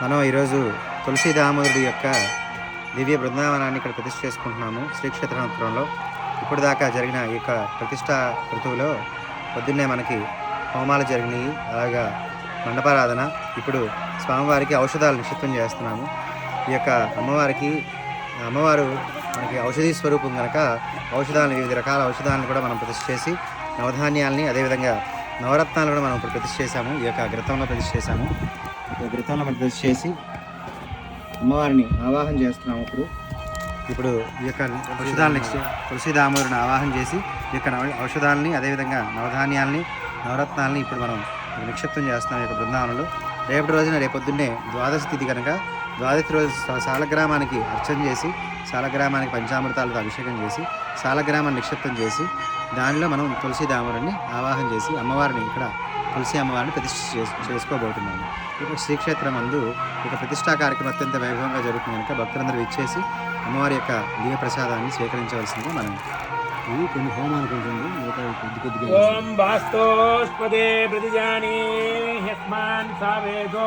మనం ఈరోజు తులసి దామోదరుడి యొక్క దివ్య బృందావనాన్ని ఇక్కడ ప్రతిష్ఠ చేసుకుంటున్నాము శ్రీక్షేత్రంలో. ఇప్పుడు దాకా జరిగిన ఈ యొక్క ప్రతిష్ఠా ఋతువులో పొద్దున్నే మనకి హోమాలు జరిగినాయి, అలాగా మండపారాధన. ఇప్పుడు స్వామివారికి ఔషధాలు నిక్షిప్తం చేస్తున్నాము. ఈ యొక్క అమ్మవారు మనకి ఔషధీ స్వరూపం కనుక వివిధ రకాల ఔషధాలను కూడా మనం ప్రతిష్ఠ చేసి, నవధాన్యాలని అదేవిధంగా నవరత్నాలు కూడా మనం ఇప్పుడు ప్రతిష్ఠ చేశాము. ఈ యొక్క ఘృతంలో ప్రతిష్ఠ చేశాము. ఈ ఘృతంలో మనం ప్రతిష్ఠ చేసి అమ్మవారిని ఆవాహన చేస్తున్నాము. ఇప్పుడు ఈ యొక్క ఔషధాలని తులసి దామోదరుని ఆవాహన చేసి ఈ యొక్క ఔషధాలని అదేవిధంగా నవధాన్యాలని నవరత్నాలని ఇప్పుడు మనం నిక్షిప్తం చేస్తున్నాం ఈ యొక్క బృందావనంలో. రేపొద్దున్నే ద్వాదశి తిథి కనుక ద్వాదశి రోజు సాలగ్రామానికి అర్చన చేసి, సాలగ్రామానికి పంచామృతాలతో అభిషేకం చేసి, సాలగ్రామాన్ని నిక్షిప్తం చేసి దానిలో మనం తులసి దామోదరుని ఆవాహన చేసి అమ్మవారిని ఇక్కడ తులసి అమ్మవారిని ప్రతిష్ఠ చేసుకోబోతున్నాము. ఇక్కడ శ్రీక్షేత్రం నందు ఇక ప్రతిష్టా కార్యక్రమం అత్యంత వైభవంగా జరుగుతుంది కనుక భక్తులందరూ ఇచ్చేసి అమ్మవారి యొక్క దివ్య ప్రసాదాన్ని స్వీకరించవలసిందిగా మనం కొన్ని హోమానికి ఉంటుంది. ఓం వాస్తోస్పదే ప్రతిజాని యస్మాన్ సావేదో